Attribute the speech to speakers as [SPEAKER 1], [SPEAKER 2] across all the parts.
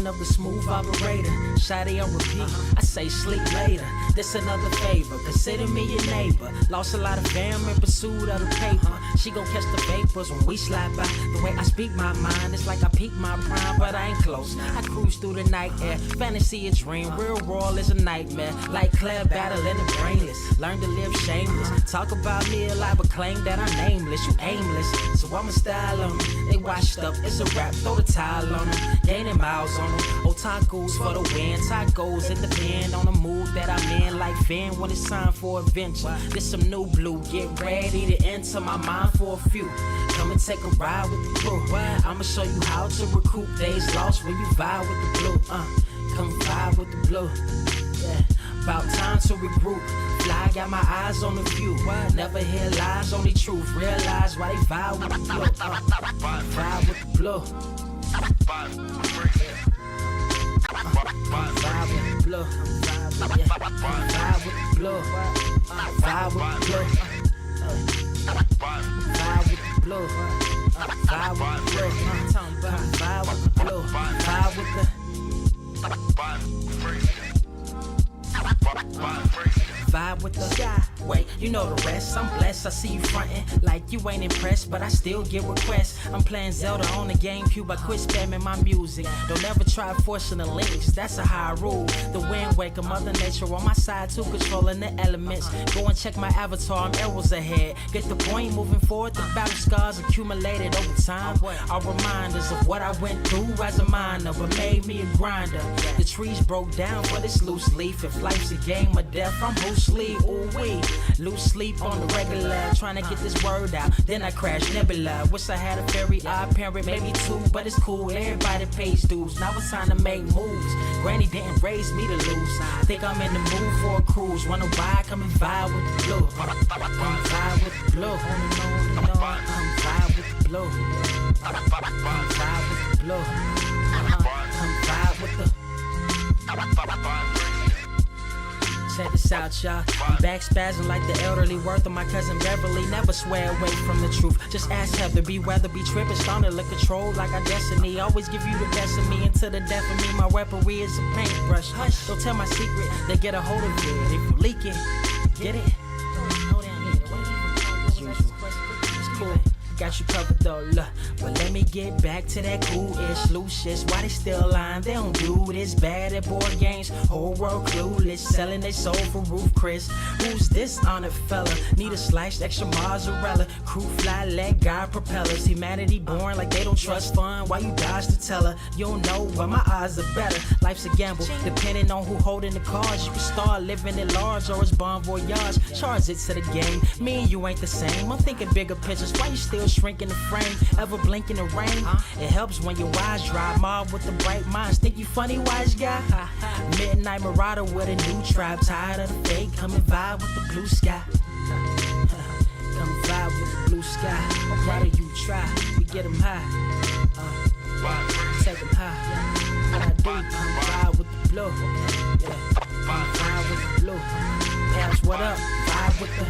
[SPEAKER 1] son of the smooth operator. Shawty on repeat, I say sleep later. This another favor, consider me your neighbor. Lost a lot of fam in pursuit of the paper. She gon' catch the vapors when we slide by. The way I speak my mind, it's like I peak my prime, but I ain't close. I cruise through the night air, fantasy a dream, real world is a nightmare. Like Claire battling the brainless, learn to live shameless. Talk about me alive, but claim that I'm nameless. You aimless, so I'ma style on them. They washed up, it's a rap, throw the towel on them. Gaining miles on them, otakus for the win. Tacos, it depend on the mood that I'm in. Like Finn when it's time for adventure. This some new blue, get ready to enter my mind for a few. Come and take a ride with the crew. I'ma show you how to recoup days lost when you vibe with the blue. Come vibe with the blue. Yeah. About time to regroup. Fly, got my eyes on the view. Never hear lies, only truth. Realize why they vibe with the blue. Vibe with the blue. Vibe with the blue. Vibe with the blue. Vibe with the blue. Vibe with the blue. Vibe with the blue. Vibe with the blue. Vibe with the vibe with the sky. Wait, you know the rest. I'm blessed. I see you frontin' like you ain't impressed, but I still get requests. I'm playing Zelda on the GameCube. I quit spamming my music. Don't ever try forcing the links. That's a high rule. The wind waker, Mother Nature on my side too, controlling the elements. Go and check my avatar. I'm arrows ahead. Get the point. Moving forward, the battle scars accumulated over time are reminders of what I went through as a minor, but made me a grinder. The trees broke down, but it's loose leaf. If life's a game of death, I'm Bruce Lee. Ooh wee. Lose sleep on the regular, trying to get this word out. Then I crash nebula. Wish I had a very odd parent, maybe two, but it's cool. Everybody pays dues. Now it's time to make moves. Granny didn't raise me to lose. Think I'm in the mood for a cruise. Wanna ride? Come and vibe with the blue. Come vibe with the blue. Come vibe with the blue. Come vibe with the blue. Come vibe with the. Check this out, y'all. I'm back spazzing like the elderly worth of my cousin Beverly. Never swear away from the truth. Just ask Heather, be weather, be tripping, starting to control like our destiny. Always give you the best of me until the death of me. My weaponry is a paintbrush. Hush, don't tell my secret. They get a hold of it. If you leak it, get it. It's cool. Got you covered though, look. But let me get back to that cool-ish, loose-ish. Why they still lying? They don't do this. Bad at board games, whole world clueless. Selling they soul for Roof Chris. Who's this honored fella? Need a sliced extra mozzarella. Crew fly, let God propellers. Humanity born like they don't trust fun. Why you dodge to tell her? You don't know, but my odds are better. Life's a gamble, depending on who holding the cards. You can start living at large or it's bon voyage. Charge it to the game. Me and you ain't the same. I'm thinking bigger pictures. Why you still shrinking the frame? Ever blink in the rain? It helps when your eyes dry. Mob with the bright minds. Think you funny, wise guy? Midnight marauder with a new tribe. Tired of the fake. Come and vibe with the blue sky. Come vibe with the blue sky. Why do you try? We get them high. Take them high. What I do? Come vibe with the blue. Yeah. Come vibe with the blue. Pass what up? Vibe with the.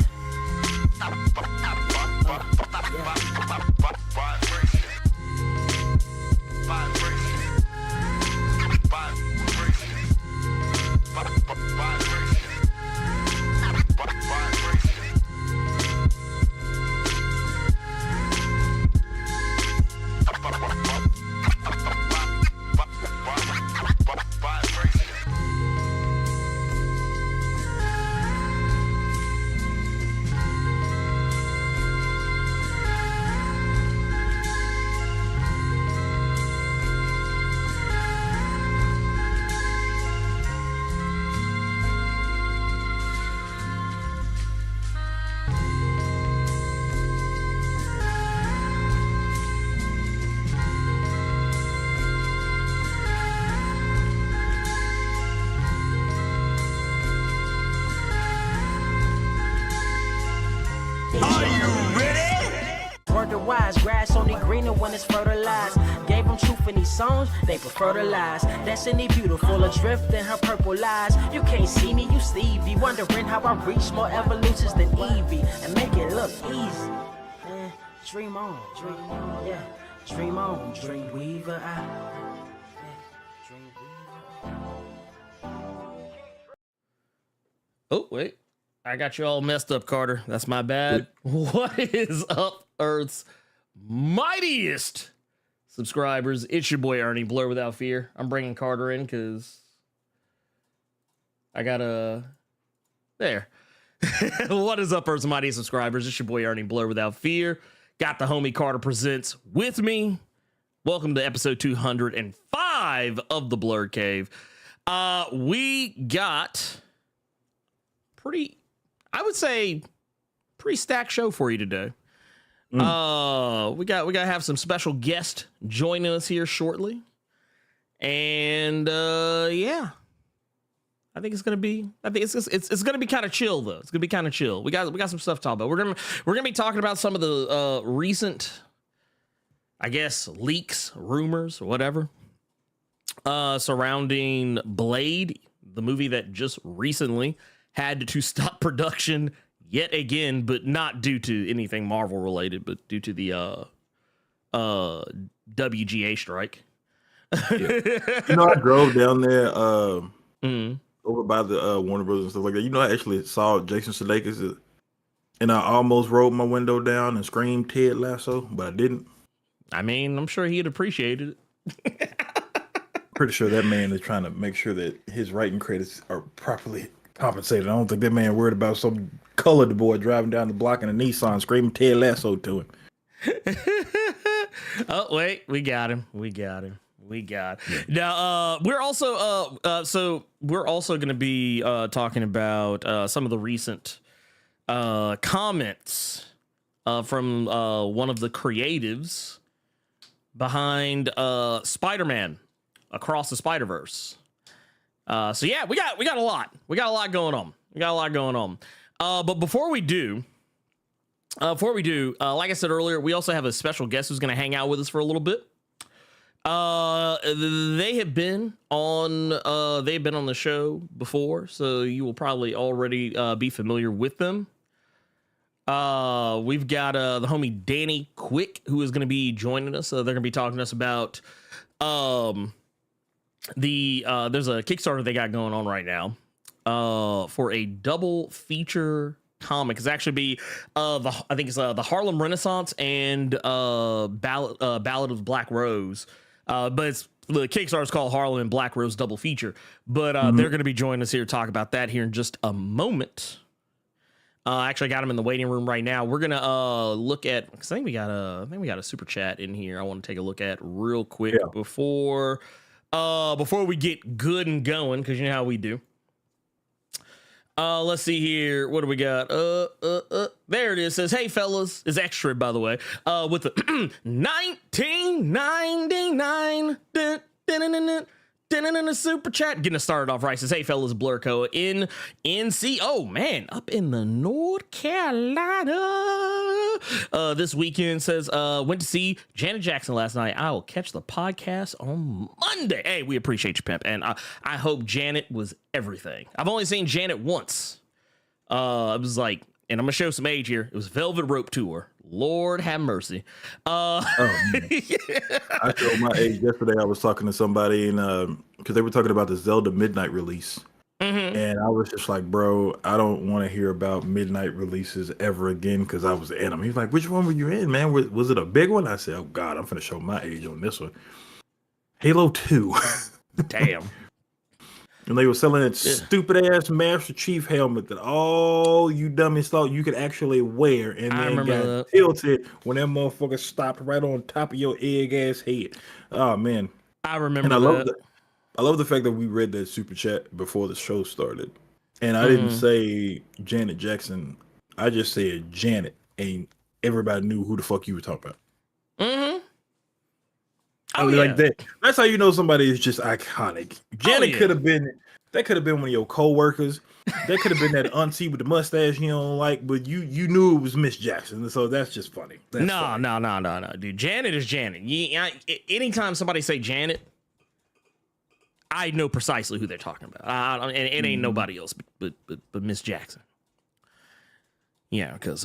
[SPEAKER 1] Wise grass only greener when it's fertilized. Gave them truth in these songs, they prefer to lies. Destiny beautiful, adrift in her purple lies. You can't see me, you Stevie, wondering how I reach more evolutions than Evie and make it look easy. Dream on, yeah. Dream on, dream weaver. Dream.
[SPEAKER 2] Oh, wait. I got you all messed up, Carter. That's my bad. What is up, Earth's mightiest subscribers? It's your boy, Ernie, Blerd Without Fear. I'm bringing Carter in because I got a... There. What is up, Earth's mightiest subscribers? It's your boy, Ernie, Blerd Without Fear. Got the homie Carter Presents with me. Welcome to episode 205 of the Blerd Cave. We got I would say pretty stacked show for you today. We got to have some special guests joining us here shortly. And yeah. I think it's gonna be kind of chill though. It's gonna be kind of chill. We got some stuff to talk about. We're gonna be talking about some of the recent, I guess, leaks, rumors, or whatever, surrounding Blade, the movie that just recently had to stop production yet again, but not due to anything Marvel related, but due to the WGA strike.
[SPEAKER 3] Yeah. I drove down there over by the Warner Brothers and stuff like that. I actually saw Jason Sudeikis, and I almost rolled my window down and screamed Ted Lasso, but I didn't.
[SPEAKER 2] I mean, I'm sure he'd appreciated it.
[SPEAKER 3] Pretty sure that man is trying to make sure that his writing credits are properly compensated. I don't think that man worried about some colored boy driving down the block in a Nissan screaming Ted Lasso to him.
[SPEAKER 2] Oh, wait, we got him. Now, we're also going to be talking about some of the recent comments from one of the creatives behind Spider-Man Across the Spider-Verse. So yeah, we got a lot. We got a lot going on. But before we do, like I said earlier, we also have a special guest who's going to hang out with us for a little bit. They have been on the show before, so you will probably already be familiar with them. We've got the homie Danny Quick, who is going to be joining us. They're going to be talking to us about there's a Kickstarter they got going on right now for a double feature comic. It's actually be the Harlem Renaissance and Ballad of Black Rose. But it's the Kickstarter's called Harlem and Black Rose double feature. But they're going to be joining us here to talk about that here in just a moment. Actually, I got them in the waiting room right now. We're gonna look at, because I think we got a super chat in here. I want to take a look at real quick before we get good and going, because you know how we do. Let's see here. What do we got? There it is. It says, "Hey fellas," is extra, by the way. With the 1999 super chat, getting us started off right. Says, "Hey fellas, Blurco in NC. Oh man, up in the North Carolina. This weekend," says, "went to see Janet Jackson last night. I will catch the podcast on Monday." Hey, we appreciate you, pimp, and I hope Janet was everything. I've only seen Janet once. It was like, and I'm gonna show some age here. It was Velvet Rope Tour. Lord have mercy.
[SPEAKER 3] Yeah. I showed my age yesterday. I was talking to somebody, and because they were talking about the Zelda Midnight release, and I was just like, "Bro, I don't want to hear about midnight releases ever again," because I was in them. He's like, "Which one were you in, man? Was it a big one?" I said, "Oh God, I'm gonna show my age on this one." Halo 2.
[SPEAKER 2] Damn.
[SPEAKER 3] And they were selling that stupid ass Master Chief helmet that all you dummies thought you could actually wear, and then got tilted when that motherfucker stopped right on top of your egg ass head. Oh man,
[SPEAKER 2] I remember.
[SPEAKER 3] And I love the fact that we read that super chat before the show started, and I didn't say Janet Jackson. I just said Janet, and everybody knew who the fuck you were talking about. I mean, like that. That's how you know somebody is just iconic. Janet could have been. That could have been one of your co-workers. That could have been that auntie with the mustache you don't like, but you knew it was Miss Jackson, so that's just funny.
[SPEAKER 2] No, dude. Janet is Janet. Anytime somebody say Janet, I know precisely who they're talking about. And it ain't nobody else but Miss Jackson. Yeah, because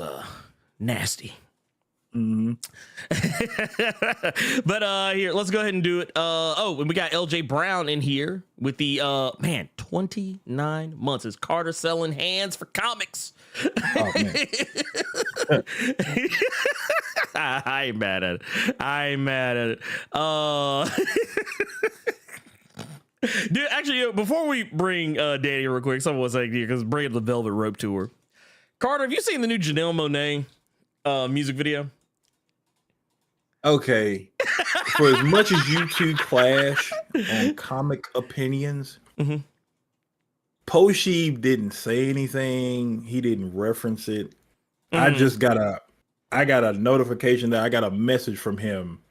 [SPEAKER 2] nasty.
[SPEAKER 3] Mhm.
[SPEAKER 2] But here, let's go ahead and do it. And we got LJ Brown in here with the 29 months. Is Carter selling hands for comics?
[SPEAKER 3] Oh, man.
[SPEAKER 2] I ain't mad at it. Dude, actually, before we bring Danny real quick, someone was saying, because bring the Velvet Rope tour. Carter, have you seen the new Janelle Monáe music video?
[SPEAKER 3] Okay. For as much as you two clash on comic opinions, Poshi didn't say anything. He didn't reference it. I just got a notification that I got a message from him,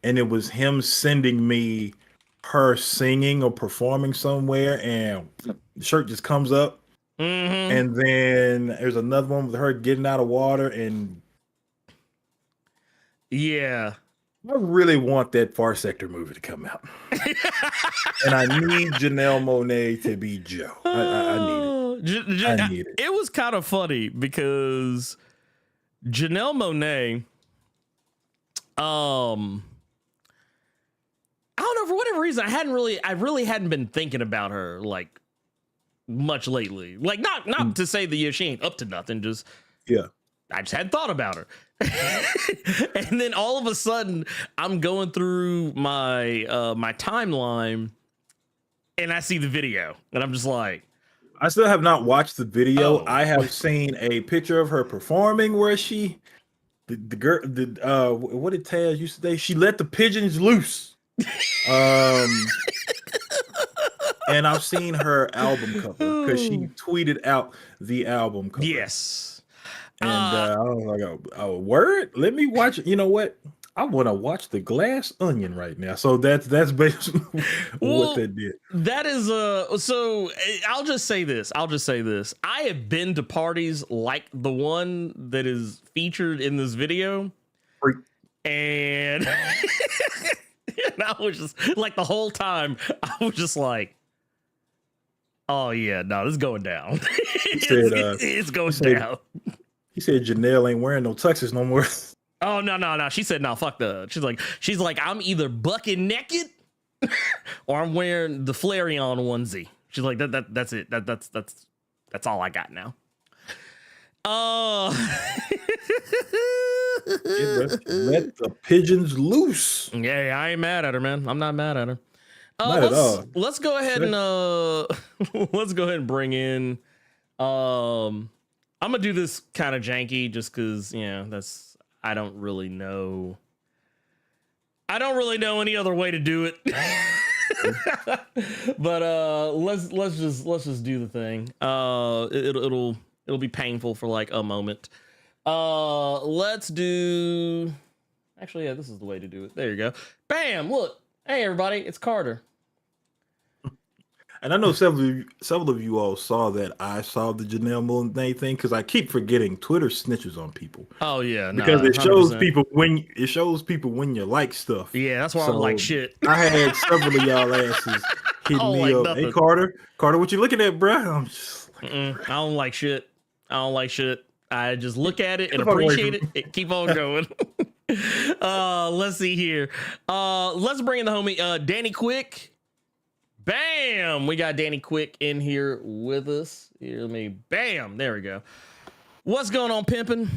[SPEAKER 3] and it was him sending me her singing or performing somewhere, and the shirt just comes up. And then there's another one with her getting out of water, and
[SPEAKER 2] yeah,
[SPEAKER 3] I really want that Far Sector movie to come out. And I need Janelle Monáe to be Joe. I need it. I need it.
[SPEAKER 2] It was kind of funny because Janelle Monáe, I don't know, for whatever reason, I really hadn't been thinking about her like much lately. Like not to say that she ain't up to nothing, just I just hadn't thought about her. And then all of a sudden I'm going through my my timeline and I see the video and I'm just like,
[SPEAKER 3] I still have not watched the video.
[SPEAKER 2] Oh.
[SPEAKER 3] I have seen a picture of her performing where the girl, what did Taz used to say? She let the pigeons loose. And I've seen her album cover because she tweeted out the album cover.
[SPEAKER 2] yes.
[SPEAKER 3] And I was like, oh, word? Let me watch it. You know what? I want to watch The Glass Onion right now. So that's basically what that did.
[SPEAKER 2] That is so I'll just say this. I have been to parties like the one that is featured in this video. And and I was just like, the whole time I was just like, oh yeah, no, this is going down. It's going down.
[SPEAKER 3] He said Janelle ain't wearing no tuxes no more.
[SPEAKER 2] Oh no. She said no, fuck the. She's like, I'm either bucket naked or I'm wearing the Flareon onesie. She's like, that's it. That's all I got now.
[SPEAKER 3] Let the pigeons loose.
[SPEAKER 2] Yeah, I ain't mad at her, man. I'm not mad at her.
[SPEAKER 3] Not at all.
[SPEAKER 2] Let's go ahead and let's go ahead and bring in. I'm gonna do this kind of janky just because, I don't really know any other way to do it. But let's just do the thing. It'll be painful for like a moment. Let's do. Actually, yeah, this is the way to do it. There you go. Bam! Look, hey everybody, it's Carter.
[SPEAKER 3] And I know several of you all saw that I saw the Janelle Monáe thing because I keep forgetting Twitter snitches on people.
[SPEAKER 2] Oh yeah,
[SPEAKER 3] because it shows people when you like stuff.
[SPEAKER 2] Yeah, that's why I don't like shit.
[SPEAKER 3] I had several of y'all asses hitting me up. Nothing. Hey Carter, what you looking at, bro? I'm just like,
[SPEAKER 2] I don't like shit. I just look at it and appreciate it and keep on going. Let's see here. Let's bring in the homie Danny Quick. Bam! We got Danny Quick in here with us. Here, bam! There we go. What's going on, pimpin'?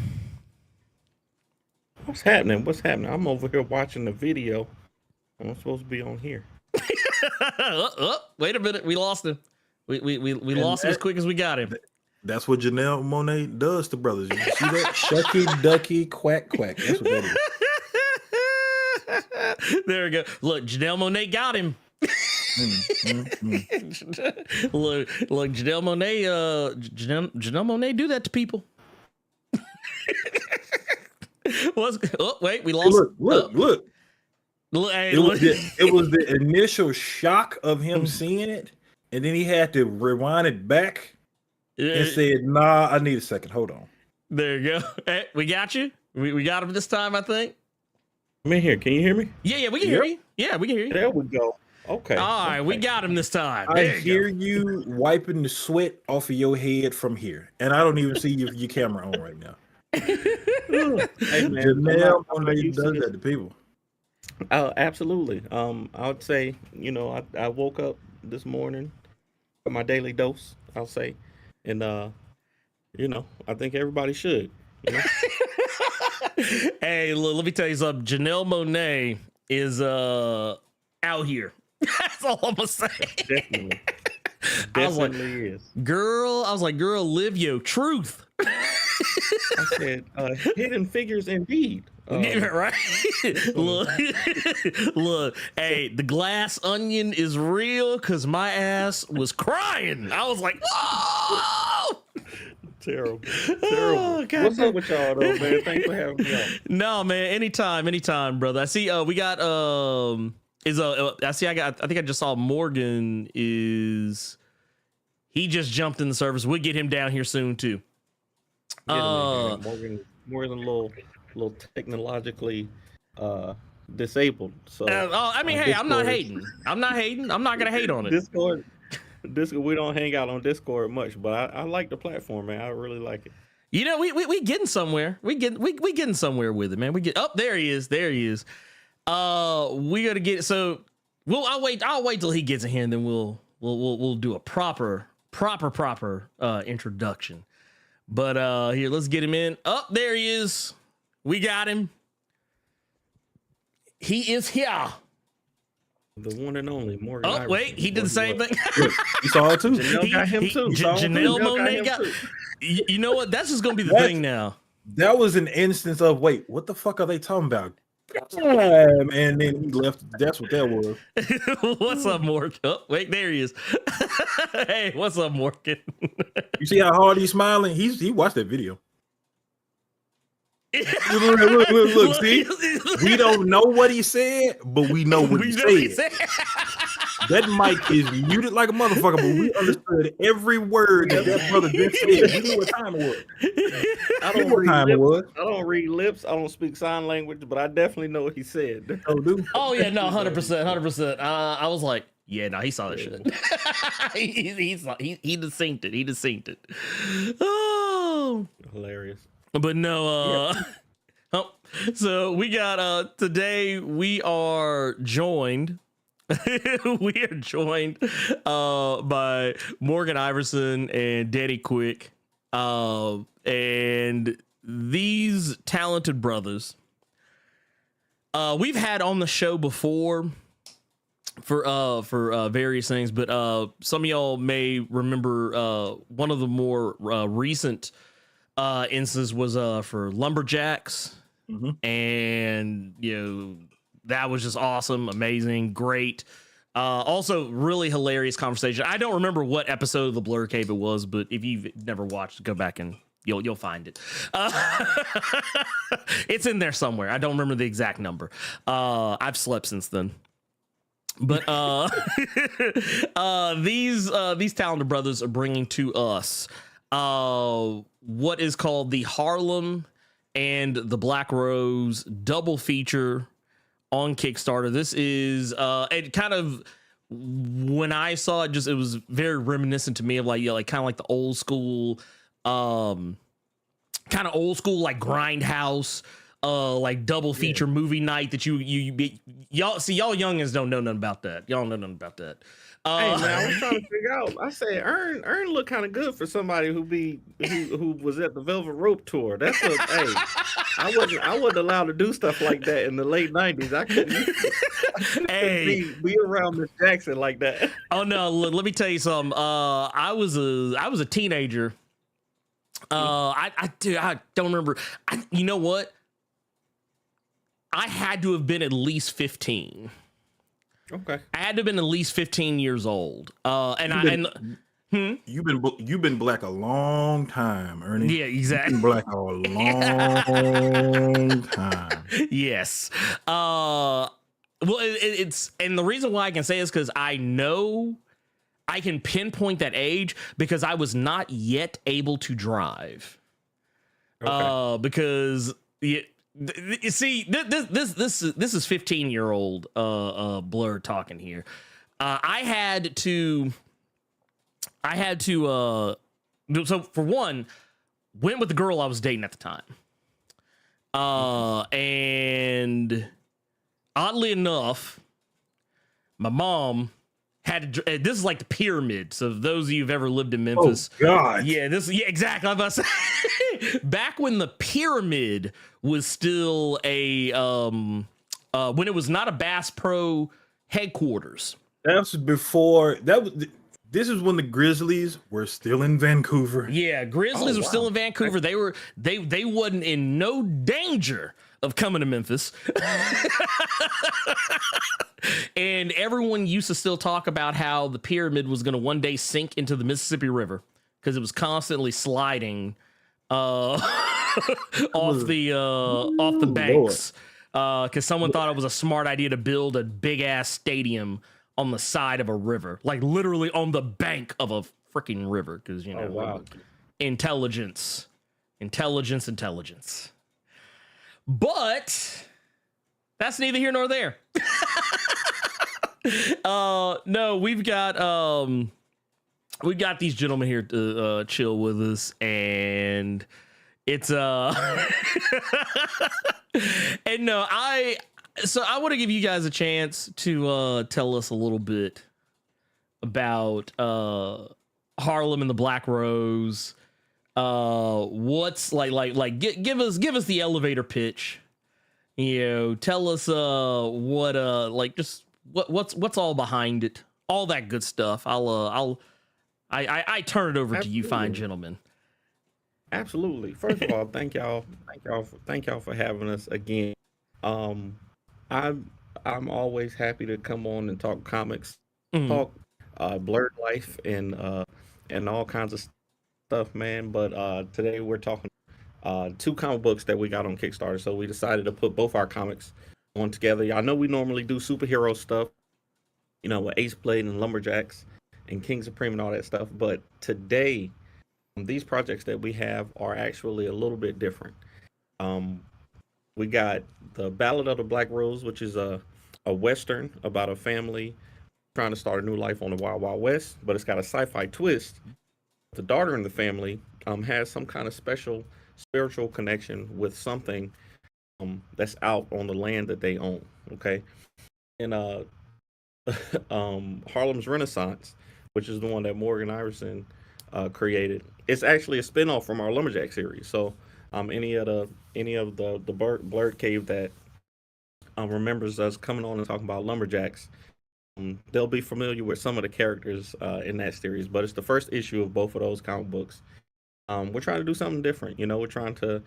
[SPEAKER 4] What's happening? I'm over here watching the video. I'm supposed to be on here.
[SPEAKER 2] Wait a minute. We lost him. We lost him as quick as we got him.
[SPEAKER 3] That's what Janelle Monáe does to brothers. You see that? Shucky, ducky, quack, quack. That's what that
[SPEAKER 2] is. There we go. Look, Janelle Monáe got him. Look, Janelle Monáe do that to people. Wait, we lost.
[SPEAKER 3] Look. It was the initial shock of him seeing it, and then he had to rewind it back and said, "Nah, I need a second. Hold on."
[SPEAKER 2] There you go. Hey, we got you. We got him this time, I think.
[SPEAKER 4] I'm in here. Can you hear me?
[SPEAKER 2] Yeah, we can hear you. Yeah, we can hear you.
[SPEAKER 4] There we go. Okay.
[SPEAKER 2] All right, we got him this time.
[SPEAKER 3] I hear you wiping the sweat off of your head from here, and I don't even see your camera on right now.
[SPEAKER 4] Hey man,
[SPEAKER 3] Janelle
[SPEAKER 4] I'm
[SPEAKER 3] Monáe
[SPEAKER 4] not used to
[SPEAKER 3] does
[SPEAKER 4] this.
[SPEAKER 3] that to people.
[SPEAKER 4] Absolutely. I would say, I woke up this morning for my daily dose, I'll say. And I think everybody should, you know.
[SPEAKER 2] Hey, look, let me tell you something. Janelle Monáe is out here. That's all I'm gonna say.
[SPEAKER 4] Definitely.
[SPEAKER 2] I was like,
[SPEAKER 4] Definitely is.
[SPEAKER 2] girl, live your truth.
[SPEAKER 4] I said, hidden figures indeed.
[SPEAKER 2] Yeah, right? Look, look, hey, the glass onion is real because my ass was crying. I was like, whoa!
[SPEAKER 4] Terrible.
[SPEAKER 2] Oh,
[SPEAKER 4] Terrible.
[SPEAKER 2] God
[SPEAKER 4] What's
[SPEAKER 2] damn.
[SPEAKER 4] up with y'all though, man? Thanks for having me on.
[SPEAKER 2] No, man, anytime, brother. I see we got I think I just saw Morgan he just jumped in the service. We'll get him down here soon too.
[SPEAKER 4] Get him in here. Morgan a little technologically disabled. So
[SPEAKER 2] I mean, hey, I'm not hating. I'm not gonna hate on it.
[SPEAKER 4] Discord, we don't hang out on Discord much, but I like the platform, man. I really like it.
[SPEAKER 2] You know, we getting somewhere. We getting somewhere with it, man. We get up there. He is. We gotta get it. So I'll wait till he gets in here, and then we'll do a proper introduction. But here, let's get him in. Up there he is. We got him. He is here.
[SPEAKER 4] The one and only Morgan.
[SPEAKER 2] Oh,
[SPEAKER 4] Iverson.
[SPEAKER 2] wait, he did the same thing.
[SPEAKER 3] Look, you saw it too.
[SPEAKER 4] Janelle got him too.
[SPEAKER 2] Janelle Monáe got. You know what? That's just gonna be the thing now.
[SPEAKER 3] That was an instance of wait, what the fuck are they talking about? And then he left. That's what that was.
[SPEAKER 2] What's up, Morgan? Oh, wait, there he is. Hey, what's up, Morgan?
[SPEAKER 3] You see how hard he's smiling? He watched that video. Look, see? We don't know what he said, but we know what he said. That mic is muted like a motherfucker, but we understood every word that brother just said. We knew what time it was.
[SPEAKER 4] I don't read lips. I don't speak sign language, but I definitely know what he said.
[SPEAKER 2] Oh yeah, no, 100%. I was like, yeah, no, he saw that shit. He just synced it. He just synced it. Oh,
[SPEAKER 4] Hilarious.
[SPEAKER 2] but no. So we got today. We are joined. We are joined by Morgan Iverson and Danny Quick, and these talented brothers we've had on the show before for various things, but some of y'all may remember one of the more recent instances was for Lumberjacks, and that was just awesome, amazing, great. Also, really hilarious conversation. I don't remember what episode of the Blerd Cave it was, but if you've never watched, go back and you'll find it. It's in there somewhere. I don't remember the exact number. I've slept since then. But these talented brothers are bringing to us what is called the Harlem and the Black Rose double feature on Kickstarter. This is it kind of, when I saw it, it was very reminiscent to me of like kind of like the old school kind of old school like Grindhouse like double feature movie night that y'all youngins don't know nothing about that. Y'all don't know nothing about that.
[SPEAKER 4] Hey man, I was trying to figure out. I said Ern looked kind of good for somebody who was at the Velvet Rope tour. That's what. Hey, I wasn't allowed to do stuff like that in the late '90s. I couldn't be around Miss Jackson like that.
[SPEAKER 2] Oh no, let me tell you something. I was a teenager. I don't remember. You know what? I had to have been at least 15.
[SPEAKER 3] Okay.
[SPEAKER 2] I had to have been at least 15 years old.
[SPEAKER 3] You've been black a long time, Ernie.
[SPEAKER 2] Yeah, exactly.
[SPEAKER 3] You've been black a long time.
[SPEAKER 2] Yes. Well, it's and the reason why I can say is because I know I can pinpoint that age because I was not yet able to drive. Okay. Because you see, this is 15-year-old Blerd talking here. I had to so for one, went with the girl I was dating at the time. And oddly enough, my mom had to, this is like the pyramid. So those of you who've ever lived in Memphis,
[SPEAKER 3] God.
[SPEAKER 2] yeah, exactly. I'm about to say, back when the pyramid was still a when it was not a Bass Pro headquarters.
[SPEAKER 3] That was before that was. This is when the Grizzlies were still in Vancouver.
[SPEAKER 2] Yeah, Grizzlies were still in Vancouver. They wasn't in no danger of coming to Memphis. And everyone used to still talk about how the pyramid was going to one day sink into the Mississippi River because it was constantly sliding off the banks. Because someone thought it was a smart idea to build a big ass stadium on the side of a river, like literally on the bank of a freaking river. Because intelligence. But that's neither here nor there. No, we've got these gentlemen here to chill with us, and it's and no, I want to give you guys a chance to tell us a little bit about Harlem and the Black Rose. What's give us the elevator pitch. Tell us what's all behind it, all that good stuff. I turn it over to you, fine gentlemen.
[SPEAKER 4] Absolutely. First of all, thank y'all for having us again. I'm always happy to come on and talk comics, talk Blerd life and all kinds of stuff, man. But today we're talking 2 comic books that we got on Kickstarter. So we decided to put both our comics on together. I know we normally do superhero stuff, with Ace Blade and Lumberjacks and King Supreme and all that stuff. But today, these projects that we have are actually a little bit different. We got the Ballad of the Black Rose, which is a Western about a family trying to start a new life on the Wild Wild West, but it's got a sci-fi twist. The daughter in the family has some kind of special spiritual connection with something that's out on the land that they own. Okay. And Harlem's Renaissance, which is the one that Morgan Iverson created, it's actually a spinoff from our Lumberjack series. So any of the Blerd Cave that remembers us coming on and talking about Lumberjacks, they'll be familiar with some of the characters in that series. But it's the first issue of both of those comic books. We're trying to do something different. We're trying to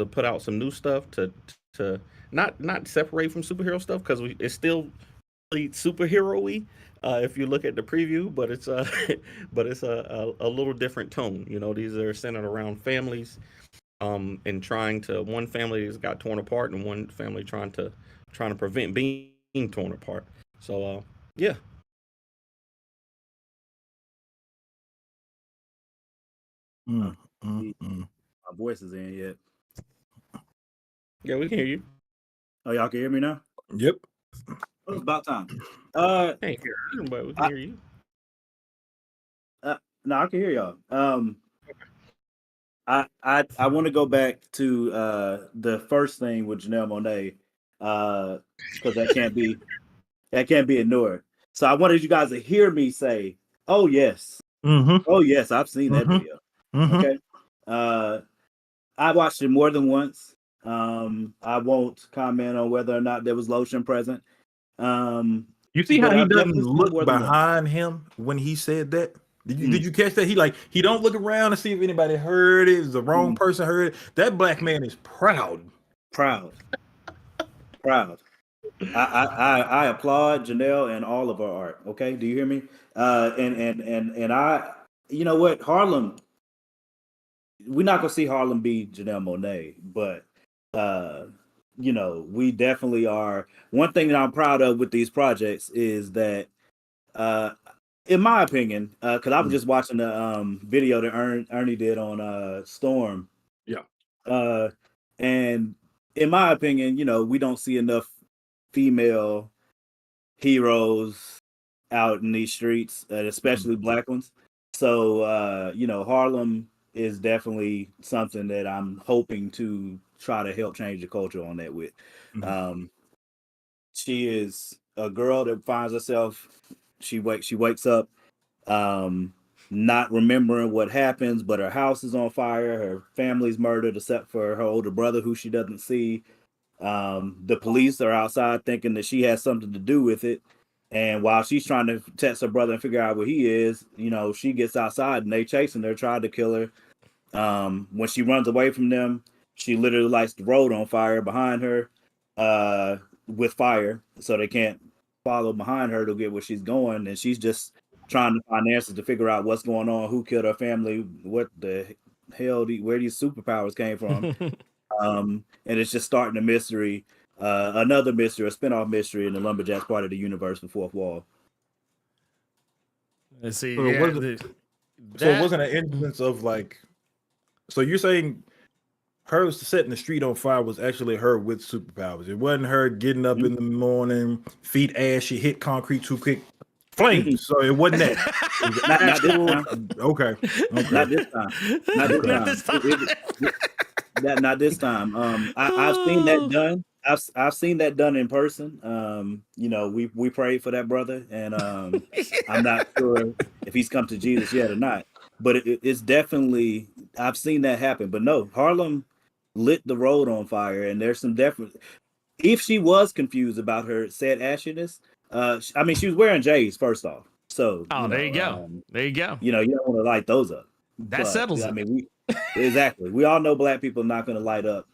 [SPEAKER 4] put out some new stuff to not separate from superhero stuff, because it's still really superhero-y if you look at the preview, but it's a little different tone. These are centered around families, and one family has got torn apart, and one family trying to prevent being torn apart. So yeah.
[SPEAKER 5] My voice is in yet.
[SPEAKER 4] Yeah, we can hear you.
[SPEAKER 5] Oh, y'all can hear me now?
[SPEAKER 3] Yep.
[SPEAKER 5] It's about time.
[SPEAKER 4] Can't hear you, but we can hear you.
[SPEAKER 5] No, I can hear y'all. I want to go back to the first thing with Janelle Monáe, because that can't be ignored. So I wanted you guys to hear me say, "Oh yes, oh yes, I've seen that video." Okay. I watched it more than once. I won't comment on whether or not there was lotion present.
[SPEAKER 3] You see how he doesn't look behind him when he said that? Did you catch that? He don't look around to see if anybody heard it. If the wrong person heard it. That black man is proud.
[SPEAKER 5] I applaud Janelle and all of her art. Okay, do you hear me? And I, you know what, Harlem. We're not gonna see Harlem be Janelle Monáe, but we definitely are. One thing that I'm proud of with these projects is that, in my opinion, because I was just watching the video that Ernie did on Storm.
[SPEAKER 3] Yeah.
[SPEAKER 5] And in my opinion, we don't see enough female heroes out in these streets, especially black ones. So, Harlem is definitely something that I'm hoping to try to help change the culture on that with.
[SPEAKER 3] Mhm.
[SPEAKER 5] She is a girl that finds herself. She wakes up, not remembering what happens, but her house is on fire. Her family's murdered, except for her older brother, who she doesn't see. The police are outside thinking that she has something to do with it. And while she's trying to text her brother and figure out where he is, she gets outside and they chasing her, trying to kill her. When she runs away from them, she literally lights the road on fire behind her, with fire, so they can't follow behind her to get where she's going. And she's just trying to find answers to figure out what's going on, who killed her family, what the hell, where these superpowers came from. And it's just starting a mystery, another mystery, a spinoff mystery in the Lumberjacks part of the universe, the fourth wall.
[SPEAKER 2] Let's see.
[SPEAKER 3] So,
[SPEAKER 2] Yeah,
[SPEAKER 3] so it wasn't an instance of like. So you're saying her setting the street on fire was actually her with superpowers. It wasn't her getting up in the morning, feet ashy, hit concrete too quick, flames. So it wasn't that.
[SPEAKER 5] Not this time.
[SPEAKER 3] Okay.
[SPEAKER 5] Not this time. Not this time. Not this time. I've seen that done. I've seen that done in person. We prayed for that brother, and I'm not sure if he's come to Jesus yet or not. But it's definitely, I've seen that happen. But no, Harlem lit the road on fire, and there's some definite. If she was confused about her said ashiness, she was wearing J's first off. So
[SPEAKER 2] there you go. There you go.
[SPEAKER 5] You don't want to light those up.
[SPEAKER 2] That settles it.
[SPEAKER 5] Exactly. We all know black people are not going to light up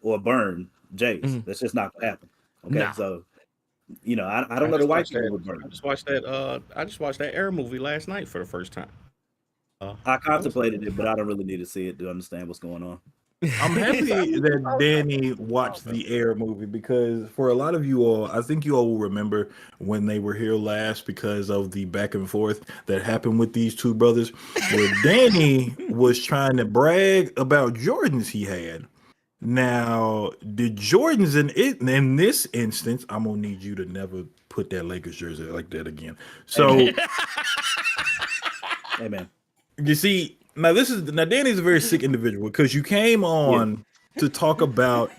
[SPEAKER 5] or burn J's.
[SPEAKER 2] Mm-hmm.
[SPEAKER 5] That's just not going to happen. Okay,
[SPEAKER 2] No.
[SPEAKER 5] So I don't know the white people would burn.
[SPEAKER 4] I just watched that Air movie last night for the first time.
[SPEAKER 5] I contemplated it, but I don't really need to see it to understand what's going on.
[SPEAKER 3] I'm happy that Danny watched the Air movie, because for a lot of you all, I think you all will remember when they were here last, because of the back and forth that happened with these two brothers, where Danny was trying to brag about Jordans he had. Now, the Jordans in this instance, I'm gonna need you to never put that Lakers jersey like that again. So,
[SPEAKER 5] Amen.
[SPEAKER 3] You see, now Danny's a very sick individual, because you came on to talk about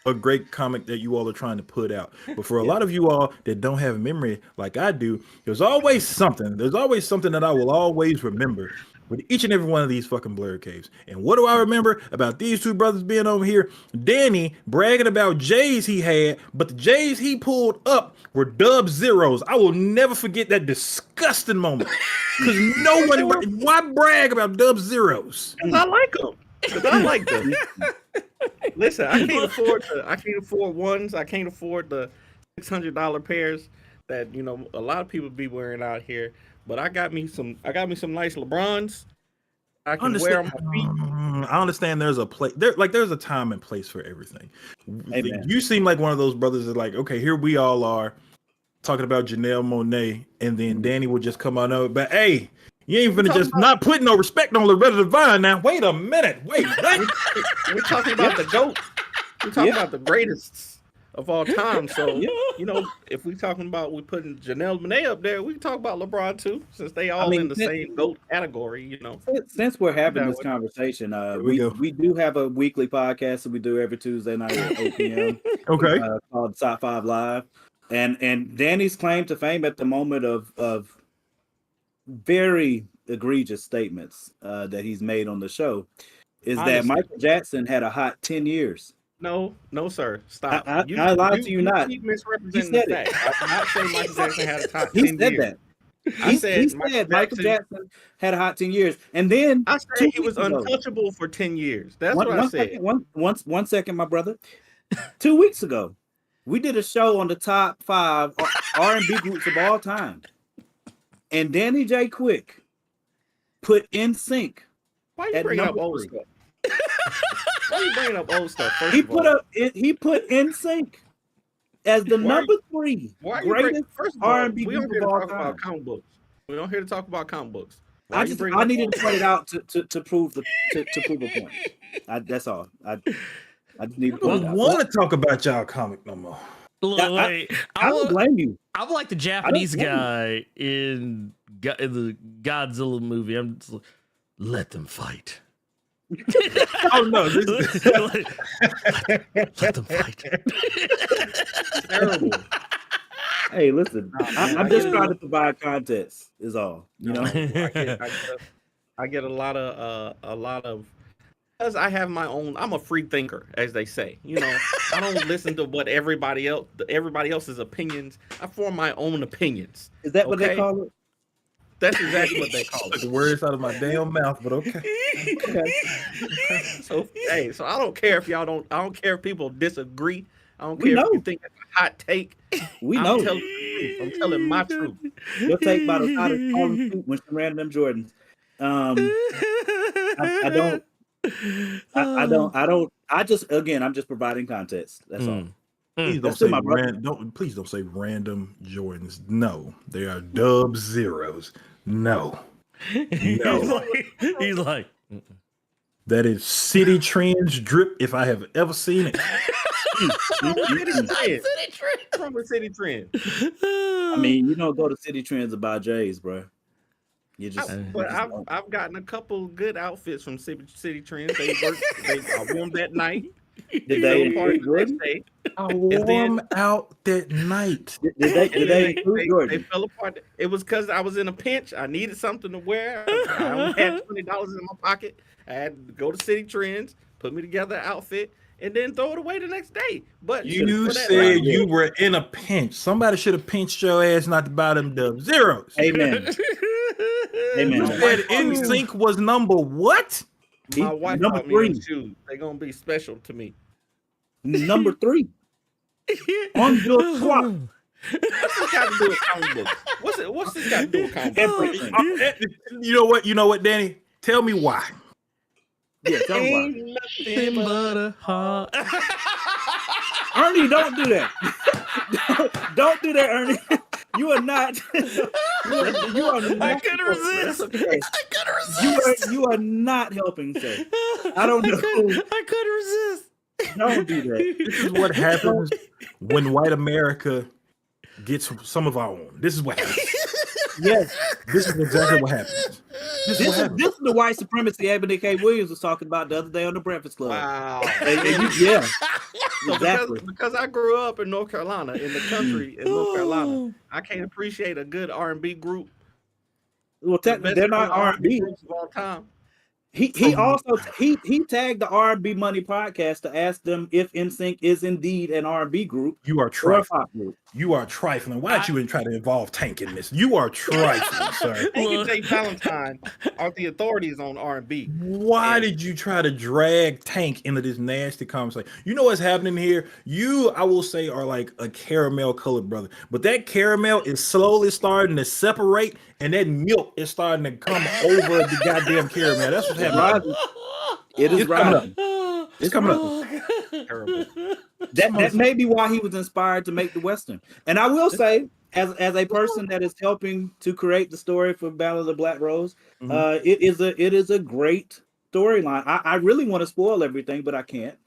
[SPEAKER 3] a great comic that you all are trying to put out. But for a lot of you all that don't have memory like I do, there's always something that I will always remember with each and every one of these fucking Blerd Caves. And what do I remember about these two brothers being over here? Danny bragging about J's he had, but the J's he pulled up were Dub Zeros. I will never forget that disgusting moment. Because no one, why brag about Dub Zeros?
[SPEAKER 4] Because I like them. Because I like them. Listen, I can't afford ones. I can't afford the $600 pairs that a lot of people be wearing out here. But I got me some nice LeBrons. I can wear them on my feet.
[SPEAKER 3] I understand there's a place there's a time and place for everything.
[SPEAKER 5] Amen.
[SPEAKER 3] You seem like one of those brothers that like, okay, here we all are talking about Janelle Monáe, and then Danny will just come on over. But hey, you ain't finna just not putting no respect on Loretta Devine now. Wait a minute. Wait.
[SPEAKER 4] We're talking about the GOAT. We're talking about the greatest of all time. So, if we're talking about we putting Janelle Monáe up there, we can talk about LeBron too, since they all in the same GOAT category,
[SPEAKER 5] Since we're having this conversation, we do have a weekly podcast that we do every Tuesday night at 8 p.m.
[SPEAKER 3] Okay.
[SPEAKER 5] Called Top 5 Live. And Danny's claim to fame at the moment of very egregious statements that he's made on the show is that Michael Jackson had a hot 10 years.
[SPEAKER 4] No, sir. Stop.
[SPEAKER 5] I lied to you not.
[SPEAKER 4] Keep misrepresenting the fact. I'm not saying Michael Jackson had a hot 10
[SPEAKER 5] years. He said
[SPEAKER 4] that.
[SPEAKER 5] He said Michael Jackson had a hot 10 years. And then
[SPEAKER 4] I said he was untouchable for 10 years. That's what I said.
[SPEAKER 5] One second, my brother. 2 weeks ago, we did a show on the top 5 R&B groups of all time. And Danny J. Quick put NSYNC.
[SPEAKER 4] Why you bring up old stuff? Why are you bringing up old stuff?
[SPEAKER 5] He put NSYNC as the number 3 greatest R&B group of all time.
[SPEAKER 4] We don't here to talk about comic books.
[SPEAKER 5] I needed to point it out to prove a point. That's all. I just need to point it out.
[SPEAKER 3] I don't want to talk about y'all comic no more.
[SPEAKER 5] I don't blame you.
[SPEAKER 2] I'm like the Japanese guy in the Godzilla movie. I'm just let them fight.
[SPEAKER 3] Oh no,
[SPEAKER 2] Let them fight.
[SPEAKER 4] Terrible.
[SPEAKER 5] Hey, listen, I'm just trying to provide context. Is all. You know.
[SPEAKER 4] I get a lot of because I have my own. I'm a free thinker, as they say. You know, I don't listen to what everybody else's opinions. I form my own opinions.
[SPEAKER 5] Is that what they call it?
[SPEAKER 4] That's exactly what they call
[SPEAKER 3] the
[SPEAKER 4] it.
[SPEAKER 3] words out of my damn mouth, but okay.
[SPEAKER 4] So I don't care if y'all don't. I don't care if people disagree. I don't
[SPEAKER 5] We
[SPEAKER 4] care if
[SPEAKER 5] know.
[SPEAKER 4] you think it's a hot take.
[SPEAKER 5] We know.
[SPEAKER 4] I'm telling my truth.
[SPEAKER 5] Your take about the side of Harlem Suit when she ran them Jordans. I just again, I'm just providing context. That's all.
[SPEAKER 3] Please don't
[SPEAKER 5] That's
[SPEAKER 3] say
[SPEAKER 5] still my brother.
[SPEAKER 3] please don't say random Jordans. No, they are Dub Zeros. No. No.
[SPEAKER 2] He's like,
[SPEAKER 3] That is City Trends drip if I have ever seen it.
[SPEAKER 4] From a city trend.
[SPEAKER 5] I mean, you don't go to City Trends to buy J's, bro. You just.
[SPEAKER 4] But I've gotten a couple good outfits from City Trends. They worked. I wore them that night.
[SPEAKER 5] Did they include
[SPEAKER 4] the
[SPEAKER 5] Jordan?
[SPEAKER 4] next day.
[SPEAKER 3] I wore them out that night.
[SPEAKER 5] Did they include
[SPEAKER 4] They
[SPEAKER 5] Jordan?
[SPEAKER 4] fell apart. It was because I was in a pinch. I needed something to wear. I only had $20 in my pocket. I had to go to City Trends, put me together an outfit, and then throw it away the next day. But
[SPEAKER 3] You said you were in a pinch. Somebody should have pinched your ass not to buy them Dub Zeros.
[SPEAKER 5] Amen. Amen.
[SPEAKER 3] You said NSYNC was number what?
[SPEAKER 4] my wife
[SPEAKER 5] number
[SPEAKER 4] bought me
[SPEAKER 5] 3.
[SPEAKER 4] these shoes. They're gonna be special to me.
[SPEAKER 5] Number 3 on your clock.
[SPEAKER 4] What's this got to do with comic books? What's this got to do with comic books?
[SPEAKER 3] You know what, Danny? Tell me why.
[SPEAKER 5] Yeah, tell me why.
[SPEAKER 4] Ain't nothing but
[SPEAKER 2] a heart.
[SPEAKER 5] Ernie, don't do that. don't do that, Ernie. You are not. You are not.
[SPEAKER 2] I couldn't resist.
[SPEAKER 5] Okay.
[SPEAKER 2] I couldn't resist.
[SPEAKER 5] You are not helping, sir. I don't know.
[SPEAKER 2] I couldn't resist.
[SPEAKER 5] Don't do that.
[SPEAKER 3] This is what happens when white America gets some of our own. This is what happens.
[SPEAKER 5] Yes,
[SPEAKER 3] This is exactly what happens.
[SPEAKER 5] this is the white supremacy Ebony K. Williams was talking about the other day on the Breakfast Club.
[SPEAKER 4] wow.
[SPEAKER 5] Yeah,
[SPEAKER 4] So
[SPEAKER 5] exactly.
[SPEAKER 4] because I grew up in North Carolina, in the country in North Carolina, I can't appreciate a good R&B group.
[SPEAKER 5] Well, technically, they're not R&B.
[SPEAKER 4] groups of all time.
[SPEAKER 5] He also he tagged the R&B Money podcast to ask them if NSYNC is indeed an R&B group
[SPEAKER 3] You are
[SPEAKER 5] or a
[SPEAKER 3] trifling.
[SPEAKER 5] pop group.
[SPEAKER 3] You are trifling. Why don't you even try to involve Tank in this? You are trifling, sir.
[SPEAKER 4] They can take Valentine are the authorities on R&B.
[SPEAKER 3] Why did you try to drag Tank into this nasty conversation? You know what's happening here? You, I will say, are like a caramel colored brother, but that caramel is slowly starting to separate, and that milk is starting to come over the goddamn caramel. That's what's happening.
[SPEAKER 5] It is
[SPEAKER 3] It's coming
[SPEAKER 5] rising.
[SPEAKER 3] up. It's coming up.
[SPEAKER 4] Terrible.
[SPEAKER 5] That may be why he was inspired to make the Western. And I will say, as a person that is helping to create the story for Battle of the Black Rose, it is a great storyline. I really want to spoil everything, but I can't.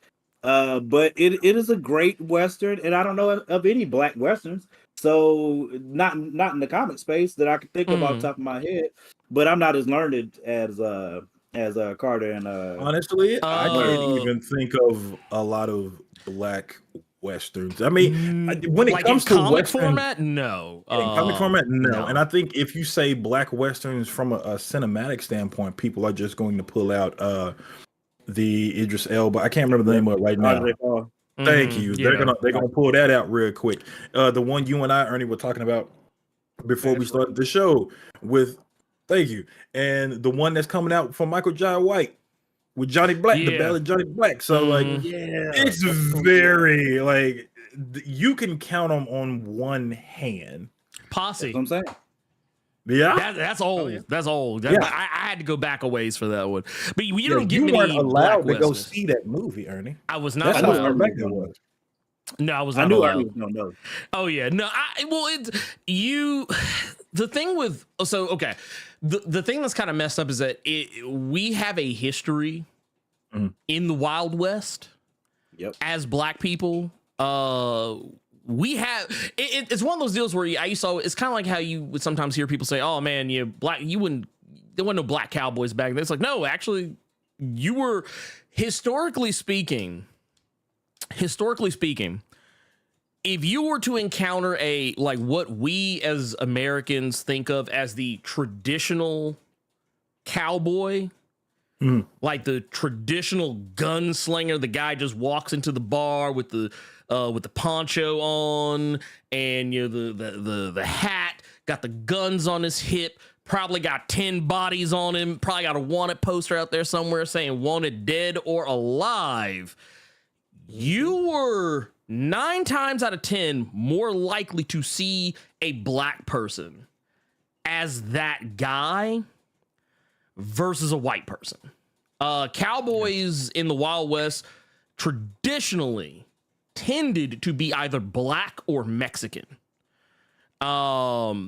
[SPEAKER 5] But it is a great Western, and I don't know of any Black Westerns. So not in the comic space that I can think of off the top of my head. But I'm not as learned as Carter and
[SPEAKER 3] Honestly, I can't even think of a lot of Black Westerns. I mean, when it
[SPEAKER 2] Like
[SPEAKER 3] comes
[SPEAKER 2] in
[SPEAKER 3] to
[SPEAKER 2] comic
[SPEAKER 3] Western
[SPEAKER 2] format, no.
[SPEAKER 3] in comic format, no.
[SPEAKER 2] no.
[SPEAKER 3] And I think if you say Black Westerns from a cinematic standpoint, people are just going to pull out the Idris Elba. I can't remember the name of it right now. Thank you. They're gonna pull that out real quick. The one you and I, Ernie, were talking about before we started the show with. Thank you. And the one that's coming out from Michael Jai White with Johnny Black, the Ballad of Johnny Black. So it's very like you can count them on one hand.
[SPEAKER 2] Posse.
[SPEAKER 5] That's what I'm saying.
[SPEAKER 3] Yeah,
[SPEAKER 2] That's old.
[SPEAKER 4] yeah.
[SPEAKER 2] That's old.
[SPEAKER 3] Yeah.
[SPEAKER 2] I had to go back a ways for that one. But you don't get
[SPEAKER 3] you
[SPEAKER 2] many
[SPEAKER 3] weren't allowed
[SPEAKER 2] Black
[SPEAKER 3] to go
[SPEAKER 2] Westerns.
[SPEAKER 3] see that movie, Ernie.
[SPEAKER 2] I was not
[SPEAKER 3] That's how
[SPEAKER 2] allowed.
[SPEAKER 3] far back that was.
[SPEAKER 2] No, I was
[SPEAKER 5] I
[SPEAKER 2] not
[SPEAKER 5] knew
[SPEAKER 2] allowed.
[SPEAKER 5] Ernie was gonna know.
[SPEAKER 2] Oh yeah, no. It's you. The thing with okay, the thing that's kind of messed up is that we have a history in the Wild West.
[SPEAKER 5] Yep.
[SPEAKER 2] As Black people, we have. It's one of those deals where I used to. It's kind of like how you would sometimes hear people say, "Oh man, you Black, you wouldn't." there wasn't no black cowboys back then. It's like, no, actually, you were historically speaking, if you were to encounter a like what we as Americans think of as the traditional cowboy, like the traditional gunslinger, the guy just walks into the bar with the poncho on, and you know the hat, got the guns on his hip, probably got 10 bodies on him, probably got a wanted poster out there somewhere saying wanted dead or alive. You were 9 times out of 10 more likely to see a black person as that guy versus a white person. Cowboys in the Wild West traditionally tended to be either black or Mexican. What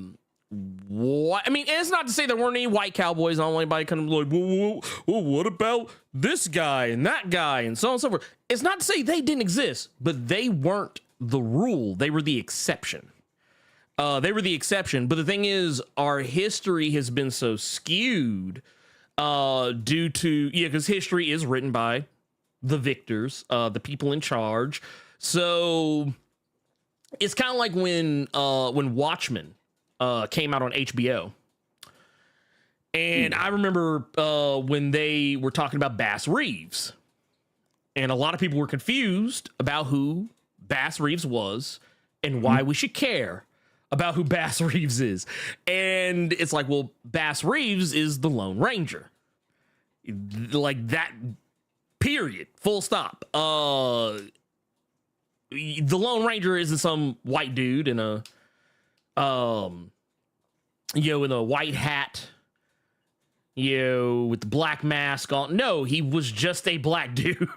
[SPEAKER 2] I mean, it's not to say there weren't any white cowboys. I don't want anybody kind of like, whoa, what about this guy and that guy and so on and so forth. It's not to say they didn't exist, but they weren't the rule. They were the exception. But the thing is, our history has been so skewed due to, because history is written by the victors, the people in charge. So it's kind of like when Watchmen came out on HBO. And I remember when they were talking about Bass Reeves, and a lot of people were confused about who Bass Reeves was and why we should care about who Bass Reeves is. And it's like, well, Bass Reeves is the Lone Ranger. Like that, period, full stop. The Lone Ranger isn't some white dude in a, in a white hat, with the black mask on. No, he was just a black dude.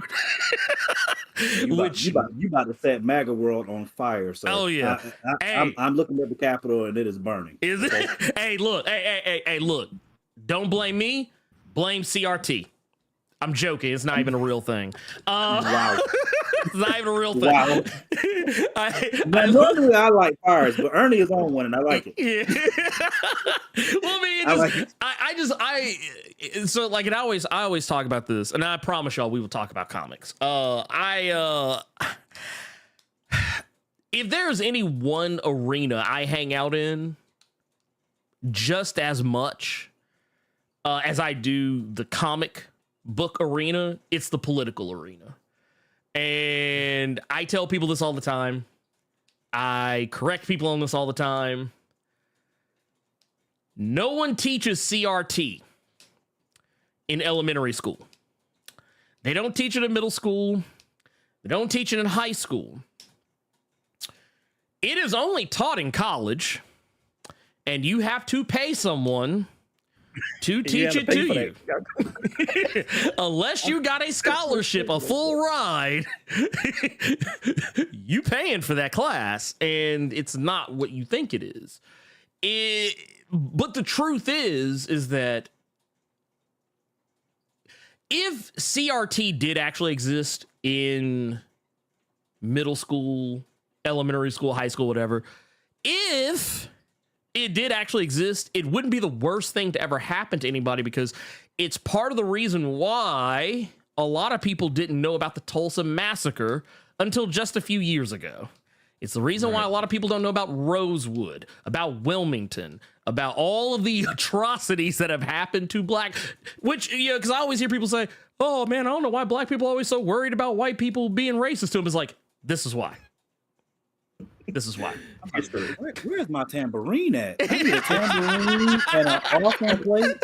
[SPEAKER 5] You about to set MAGA world on fire. So
[SPEAKER 2] oh yeah,
[SPEAKER 5] I'm looking at the Capitol and it is burning.
[SPEAKER 2] Is it? Okay. Hey, look. Don't blame me. Blame CRT. I'm joking. It's not even a real thing.
[SPEAKER 5] Wow.
[SPEAKER 2] It's not even a real thing.
[SPEAKER 5] Wow. Normally I like fires, but Ernie is on one and I like it. Yeah.
[SPEAKER 2] Well, I mean, so like I always talk about this, and I promise y'all we will talk about comics. If there's any one arena I hang out in just as much as I do the comic book arena, it's the political arena. And I tell people this all the time. I correct people on this all the time. No one teaches CRT in elementary school. They don't teach it in middle school. They don't teach it in high school. It is only taught in college, and you have to pay someone to teach it to you. Unless you got a scholarship, a full ride, you paying for that class, and it's not what you think it is. But the truth is that if CRT did actually exist in middle school, elementary school, high school, whatever, if it did actually exist, it wouldn't be the worst thing to ever happen to anybody, because it's part of the reason why a lot of people didn't know about the Tulsa Massacre until just a few years ago. It's the reason why a lot of people don't know about Rosewood, about Wilmington, about all of the atrocities that have happened to black, which, because I always hear people say, oh man, I don't know why black people are always so worried about white people being racist to them. It's like, this is why. This is why.
[SPEAKER 5] Where's my tambourine at? I need a tambourine and an awesome plate.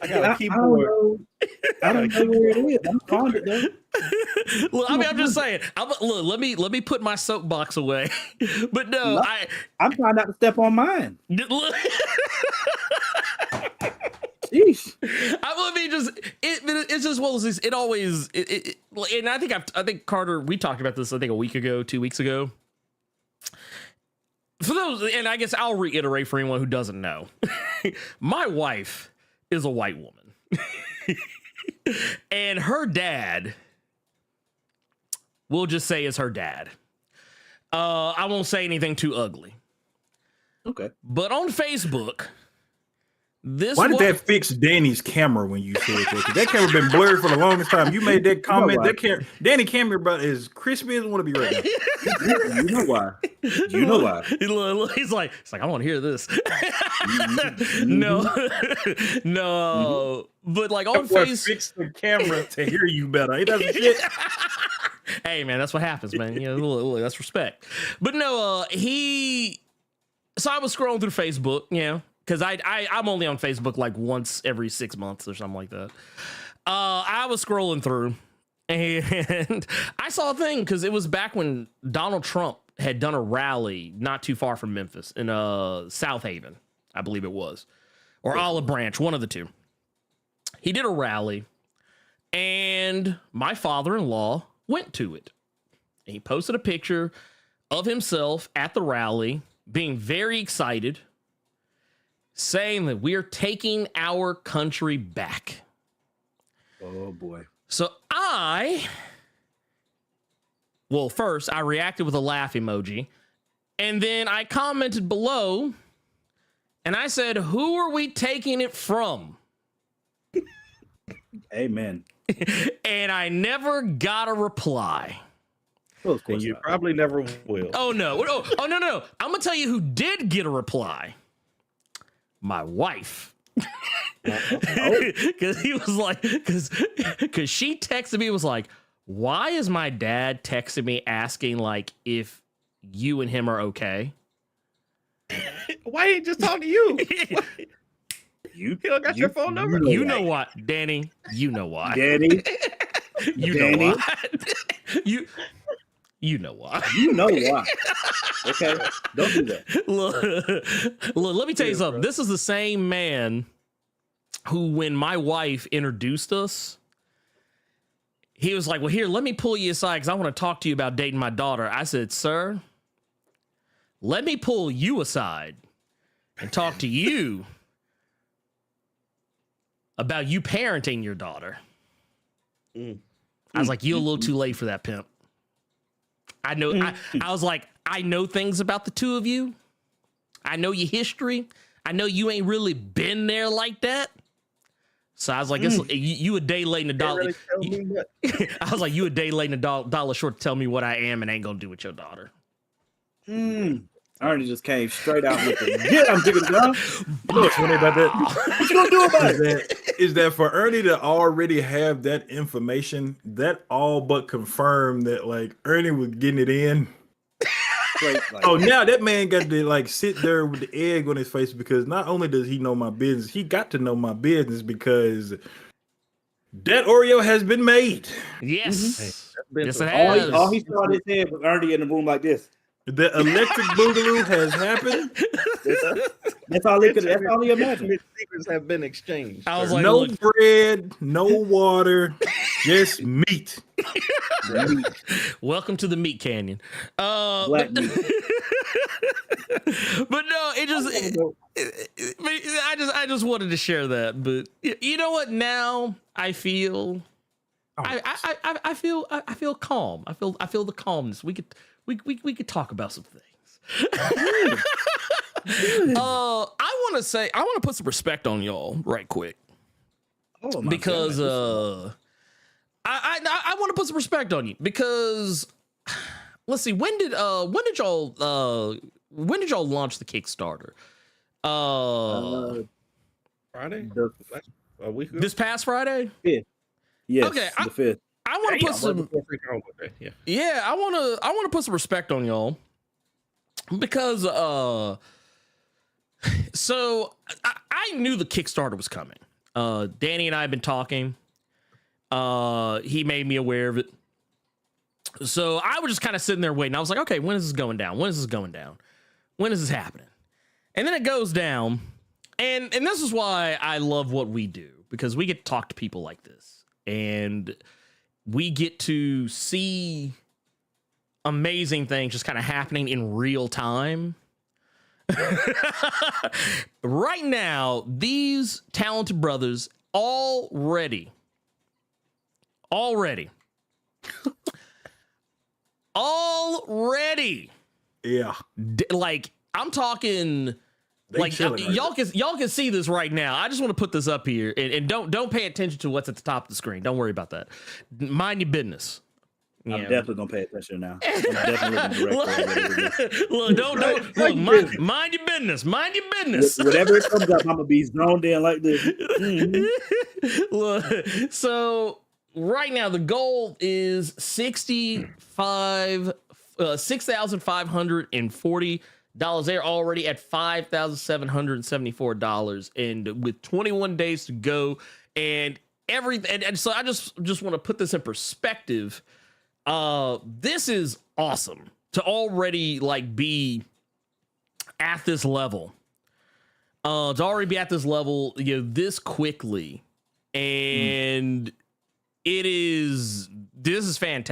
[SPEAKER 5] I got a keyboard. I don't know where it is. I'm found it though.
[SPEAKER 2] Look, I mean, I'm just saying. Look, let me put my soapbox away. But no,
[SPEAKER 5] I'm trying not to step on mine.
[SPEAKER 2] Sheesh. It's just one of those things. It always, and I think Carter, we talked about this, I think a week ago, 2 weeks ago. For those, and I guess I'll reiterate for anyone who doesn't know, my wife is a white woman, and her dad, we'll just say is her dad. I won't say anything too ugly.
[SPEAKER 5] Okay.
[SPEAKER 2] But on Facebook,
[SPEAKER 3] Why did that fix Danny's camera when you said that? 'Cause that camera been blurred for the longest time. You made that comment. Danny camera about as crispy as I want to be right now.
[SPEAKER 5] You know why? You know why?
[SPEAKER 2] He's like, I want to hear this. No, but like on face,
[SPEAKER 3] fix the camera to hear you better. He doesn't shit.
[SPEAKER 2] Hey man, that's what happens, man. You know, that's respect. But no, So I was scrolling through Facebook, because I'm only on Facebook like once every 6 months or something like that. I was scrolling through and I saw a thing because it was back when Donald Trump had done a rally not too far from Memphis in South Haven, I believe it was, or Olive Branch, one of the two. He did a rally and my father-in-law went to it. And he posted a picture of himself at the rally being very excited, saying that we're taking our country back.
[SPEAKER 5] Oh boy.
[SPEAKER 2] So first I reacted with a laugh emoji, and then I commented below and I said, who are we taking it from?
[SPEAKER 5] Amen.
[SPEAKER 2] And I never got a reply.
[SPEAKER 5] Well, of course
[SPEAKER 4] And you
[SPEAKER 5] not.
[SPEAKER 4] probably never will.
[SPEAKER 2] Oh no. No. I'm gonna tell you who did get a reply. My wife. Because he was like, because she texted me, was like, why is my dad texting me asking like if you and him are okay?
[SPEAKER 4] Why ain't just talk to you? You don't got your phone number?
[SPEAKER 2] You know what, Danny? You know why.
[SPEAKER 5] Danny.
[SPEAKER 2] You
[SPEAKER 5] Danny.
[SPEAKER 2] know why. You know why.
[SPEAKER 5] You know why. Okay. Don't do that.
[SPEAKER 2] Look, let me tell you something.
[SPEAKER 5] Bro.
[SPEAKER 2] This is the same man who, when my wife introduced us, he was like, well, here, let me pull you aside because I want to talk to you about dating my daughter. I said, sir, let me pull you aside and talk to you about you parenting your daughter. I was like, you're a little too late for that, pimp. I know. I was like, I know things about the two of you. I know your history. I know you ain't really been there like that. So I was like, you a day late in the dollar. I was like, you a day late in the dollar short to tell me what I am and ain't gonna do with your daughter.
[SPEAKER 5] Ernie just came straight out with the I'm digging down.
[SPEAKER 3] What's funny about that?
[SPEAKER 5] What you gonna do about it?
[SPEAKER 3] Is that for Ernie to already have that information, that all but confirmed that like Ernie was getting it in. Oh, now that man got to like sit there with the egg on his face because not only does he know my business, he got to know my business because that Oreo has been made.
[SPEAKER 2] Yes. Yes, it
[SPEAKER 5] All
[SPEAKER 2] has.
[SPEAKER 5] he saw in his head was Ernie in the room like this.
[SPEAKER 3] The electric boogaloo has happened.
[SPEAKER 5] That's all he could. That's all he imagined.
[SPEAKER 4] Secrets have been exchanged.
[SPEAKER 2] I was like,
[SPEAKER 3] No
[SPEAKER 2] look,
[SPEAKER 3] bread, no water, just meat.
[SPEAKER 2] welcome to the meat canyon.
[SPEAKER 5] Black meat.
[SPEAKER 2] But no, I just wanted to share that. But you know what? Now I feel, I feel calm. I feel the calmness. We could talk about some things. I want to put some respect on y'all right quick.
[SPEAKER 5] Oh, my
[SPEAKER 2] Because
[SPEAKER 5] God.
[SPEAKER 2] I want to put some respect on you because let's see, when did y'all launch the Kickstarter?
[SPEAKER 4] Friday? A week ago?
[SPEAKER 2] This past Friday?
[SPEAKER 5] Yes,
[SPEAKER 2] Okay,
[SPEAKER 5] the 5th.
[SPEAKER 2] I want to put some I want to put some respect on y'all because so I knew the Kickstarter was coming. Danny and I have been talking. He made me aware of it. So I was just kind of sitting there waiting. I was like, okay, when is this going down? When is this going down? When is this happening? And then it goes down. And this is why I love what we do, because we get to talk to people like this and we get to see amazing things just kind of happening in real time. Right now, these talented brothers already
[SPEAKER 3] Yeah.
[SPEAKER 2] like I'm talking
[SPEAKER 3] They
[SPEAKER 2] Like
[SPEAKER 3] chilling right
[SPEAKER 2] y'all can see this right now. I just want to put this up here and don't pay attention to what's at the top of the screen. Don't worry about that. Mind your business.
[SPEAKER 5] I'm
[SPEAKER 2] Yeah.
[SPEAKER 5] definitely gonna pay attention now. I'm definitely looking directly.
[SPEAKER 2] Look, don't mind your business. Mind your business.
[SPEAKER 5] Whatever it comes up, I'm gonna be zoned in like this.
[SPEAKER 2] Look, so right now the goal is $6,540. They're already at $5,774, and with 21 days to go, and everything. And so I just want to put this in perspective. This is awesome to already like be at this level. To already be at this level, this quickly, and this is fantastic.